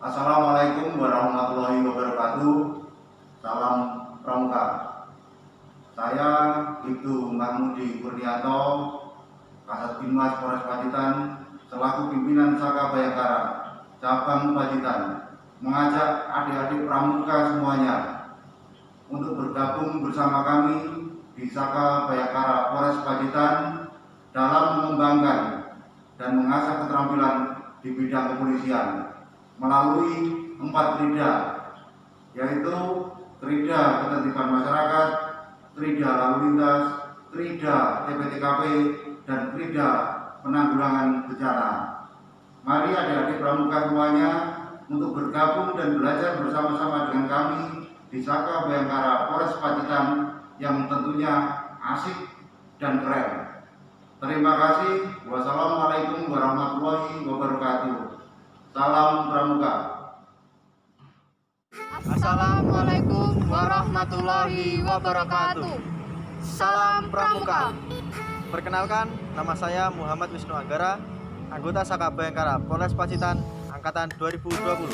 Assalamualaikum warahmatullahi wabarakatuh. Salam Pramuka. Saya Ibtu Mahmudi Kurniato, Kasat Binmas Polres Pacitan, selaku pimpinan Saka Bayangkara Cabang Pacitan, mengajak adik-adik Pramuka semuanya untuk bergabung bersama kami di Saka Bayangkara Polres Pacitan dalam mengembangkan dan mengasah keterampilan di bidang kepolisian melalui 4 krida, yaitu krida ketertiban masyarakat, krida lalu lintas, krida TPTKP, dan krida penanggulangan bencana. Mari adik-adik Pramuka semuanya untuk bergabung dan belajar bersama-sama dengan kami di Saka Bayangkara Polres Pacitan yang tentunya asik dan keren. Terima kasih. Wassalamualaikum warahmatullahi wabarakatuh. Salam Pramuka. Assalamualaikum warahmatullahi wabarakatuh. Salam Pramuka. Perkenalkan, nama saya Muhammad Wisnu Anggara, anggota Saka Bayangkara Polres Pacitan angkatan 2020.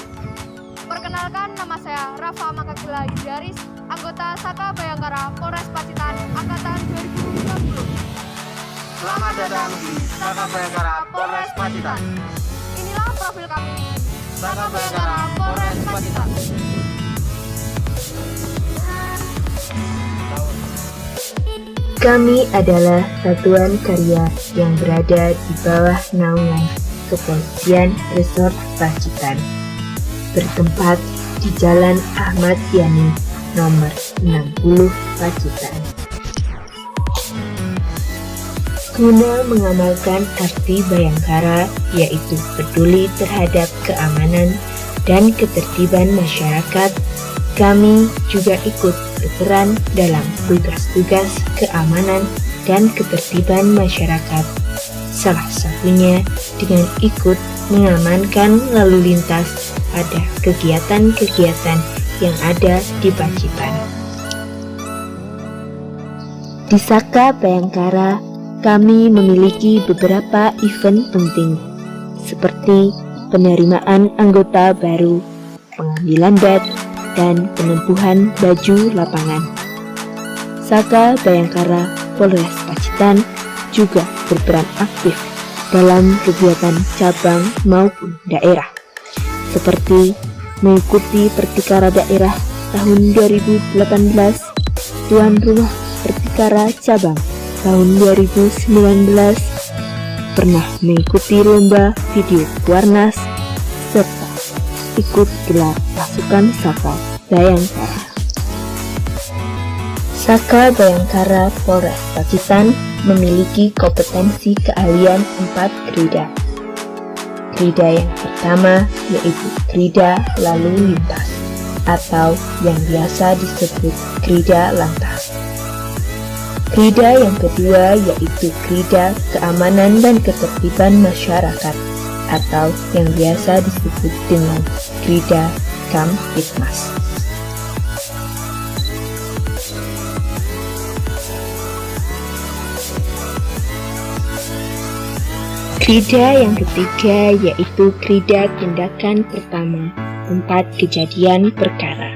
Perkenalkan, nama saya Rafa Makakila Yudaris, anggota Saka Bayangkara Polres Pacitan angkatan 2020. Selamat datang di Saka Bayangkara Polres Pacitan. Inilah profil kami, Saka Bayangkara Polres Pacitan. Kami adalah satuan karya yang berada di bawah naungan Kepolisian Resort Pacitan, bertempat di Jalan Ahmad Yani nomor 60 Pacitan. Guna mengamalkan arti Bayangkara, yaitu peduli terhadap keamanan dan ketertiban masyarakat, kami juga ikut berperan dalam tugas-tugas keamanan dan ketertiban masyarakat, salah satunya dengan ikut mengamankan lalu lintas pada kegiatan-kegiatan yang ada di Pacitan. Di Saka Bayangkara, kami memiliki beberapa event penting, seperti penerimaan anggota baru, pengambilan badge, dan penempuhan baju lapangan. Saka Bayangkara Polres Pacitan juga berperan aktif dalam kegiatan cabang maupun daerah, seperti mengikuti Pertikara Daerah tahun 2018, tuan rumah Pertikara Cabang tahun 2019, pernah mengikuti lomba video Warnas, serta ikut gelar pasukan Saka Bayangkara. Saka Bayangkara Polres Pacitan memiliki kompetensi keahlian 4 krida. Krida yang pertama yaitu krida lalu lintas atau yang biasa disebut krida lantas. Krida yang kedua yaitu krida keamanan dan ketertiban masyarakat atau yang biasa disebut dengan krida Kamtibmas. Krida yang ketiga yaitu krida tindakan pertama tempat kejadian perkara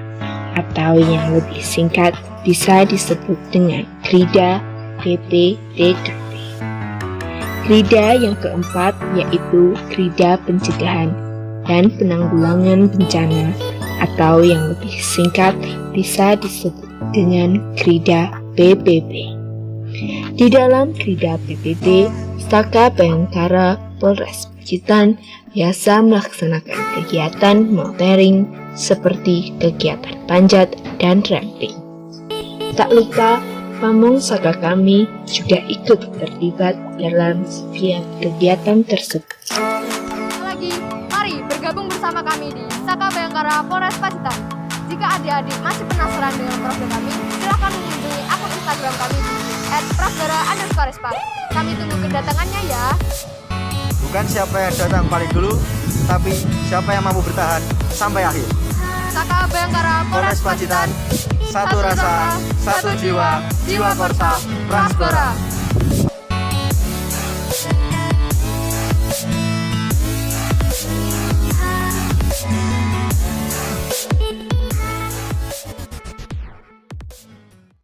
atau yang lebih singkat bisa disebut dengan krida PPTKP. Krida yang keempat yaitu krida pencegahan dan penanggulangan bencana atau yang lebih singkat bisa disebut dengan krida PPB. Di dalam krida PPB, Saka Bayangkara Polres Pacitan biasa melaksanakan kegiatan monitoring seperti kegiatan panjat dan ramping. Tak lupa, pamong Saka kami juga ikut terlibat dalam setiap kegiatan tersebut. lagi, mari bergabung bersama kami di Saka Bayangkara Polres Pacitan. Jika adik-adik masih penasaran dengan profil kami, silakan mengunjungi akun Instagram kami di @prasgara_respat. Kami tunggu kedatangannya ya. Bukan siapa yang datang paling dulu, tapi siapa yang mampu bertahan sampai akhir. Saka Bayangkara Polres Pacitan. Satu rasa, satu jiwa, jiwa korsa, Prasgara.